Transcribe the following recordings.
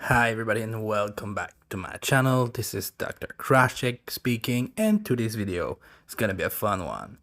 Hi everybody and welcome back to my channel. This is Dr. Krashik speaking, and today's video is gonna be a fun one.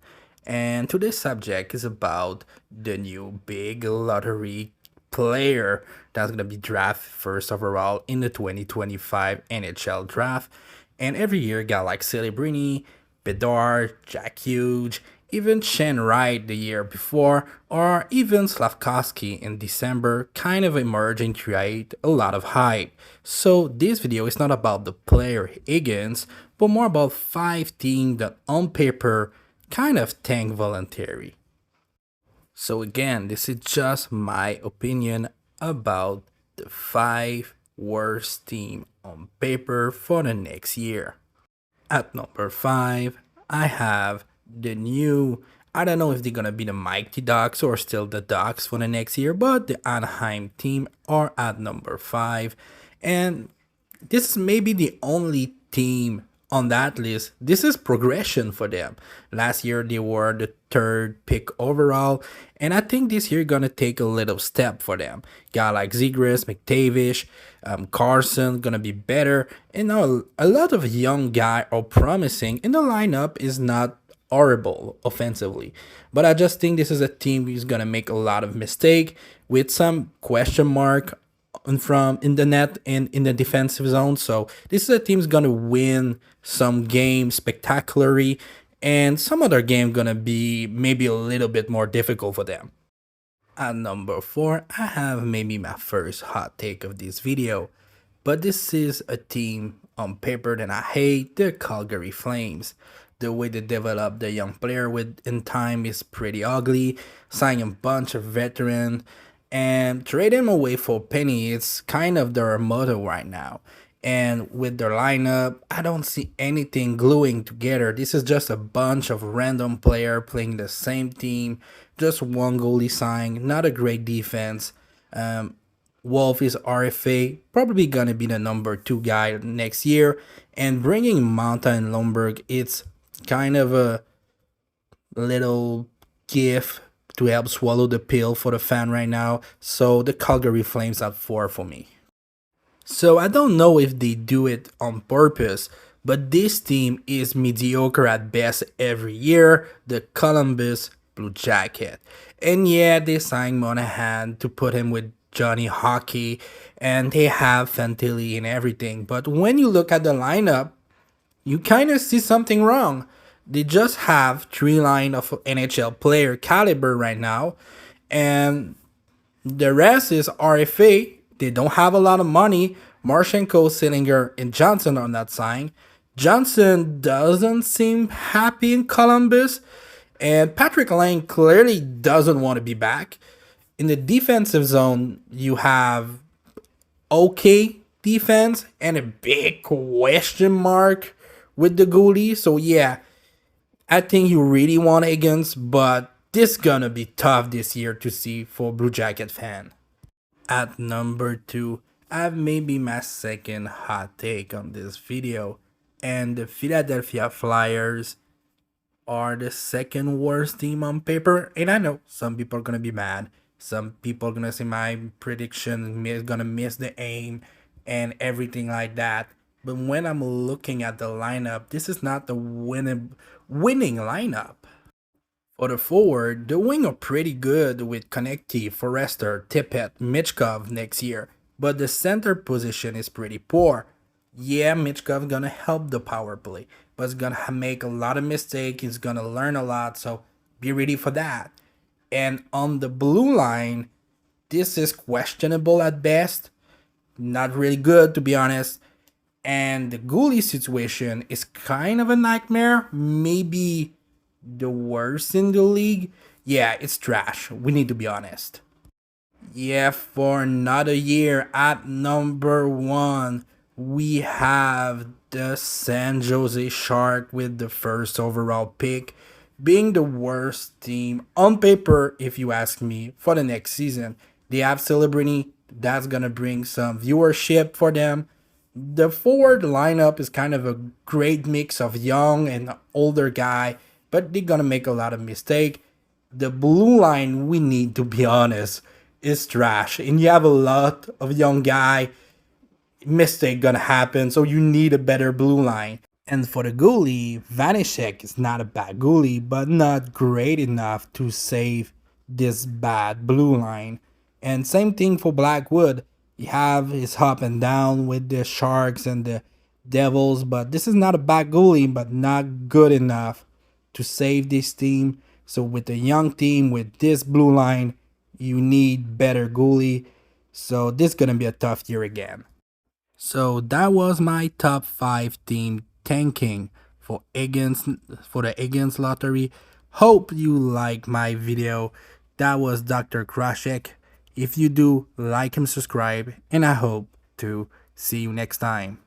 And today's subject is about the new big lottery player that's gonna be drafted first overall in the 2025 NHL draft. And every year got like Celebrini, Bedard, Jack Hughes, even Shane Wright the year before, or even Slavkovsky in December kind of emerge and create a lot of hype. So this video is not about the player Hagens, but more about 5 teams that on paper kind of tank voluntary. So again, this is just my opinion about the 5 worst team on paper for the next year. At number 5, I have the new, I don't know if they're gonna be the Mighty Ducks or still the Ducks for the next year, but the Anaheim team are at number 5. And this may be the only team on that list. This is progression for them. Last year they were the 3rd pick overall, and I think this year gonna take a little step for them. Guy like Zegras, McTavish, Carson gonna be better, and now a lot of young guy are promising, and the lineup is not horrible offensively. But I just think this is a team who's gonna make a lot of mistake with some question mark in the net and in the defensive zone. So this is a team's gonna win some games spectacularly, and some other game gonna be maybe a little bit more difficult for them. At number 4, I have maybe my first hot take of this video, but this is a team on paper that I hate, the Calgary Flames. The way they develop the young player with in time is pretty ugly. Sign a bunch of veterans and trade them away for penny. It's kind of their motto right now. And with their lineup, I don't see anything gluing together. This is just a bunch of random player playing the same team. Just one goalie sign, not a great defense. Wolf is RFA, probably gonna be the number 2 guy next year. And bringing Manta and Lomberg, it's kind of a little gift to help swallow the pill for the fan right now. So the Calgary Flames at 4 for me. So I don't know if they do it on purpose, but this team is mediocre at best every year, the Columbus Blue Jacket. And yeah, they signed Monahan to put him with Johnny Hockey, and they have Fantilli and everything. But when you look at the lineup, you kind of see something wrong. They just have 3 line of NHL player caliber right now, and the rest is RFA. They don't have a lot of money. Marchenko, Sillinger, and Johnson on that sign. Johnson doesn't seem happy in Columbus, and Patrick Lane clearly doesn't want to be back. In the defensive zone, you have okay defense and a big question mark with the goalie. So yeah, I think you really want Hagens, but this gonna be tough this year to see for Blue Jacket fan. At number 2, I have maybe my second hot take on this video, and the Philadelphia Flyers are the second worst team on paper. And I know some people are gonna be mad. Some people are gonna say my prediction is gonna miss the aim and everything like that. But when I'm looking at the lineup, this is not the winning lineup. For the forward, the wing are pretty good with Konecny, Forrester, Tippett, Michkov next year, but the center position is pretty poor. Yeah, Michkov gonna help the power play, but it's gonna make a lot of mistakes. He's gonna learn a lot, so be ready for that. And on the blue line, this is questionable at best, not really good to be honest. And the goalie situation is kind of a nightmare, maybe the worst in the league. Yeah, it's trash. We need to be honest. Yeah, for another year at number 1, we have the San Jose Shark with the first overall pick, being the worst team on paper, if you ask me, for the next season. They have Celebrini, that's gonna bring some viewership for them. The forward lineup is kind of a great mix of young and older guy, but they're gonna make a lot of mistake. The blue line, we need to be honest, is trash, and you have a lot of young guy mistake gonna happen, so you need a better blue line. And for the goalie, Vanishek is not a bad goalie, but not great enough to save this bad blue line. And same thing for Blackwood. He have his up and down with the Sharks and the Devils, but this is not a bad goalie, but not good enough to save this team. So with a young team with this blue line, you need better goalie. So this is gonna be a tough year again. So that was my top 5 team tanking for the Hagens lottery. Hope you like my video. That was Dr. Krashek. If you do, like and subscribe, and I hope to see you next time.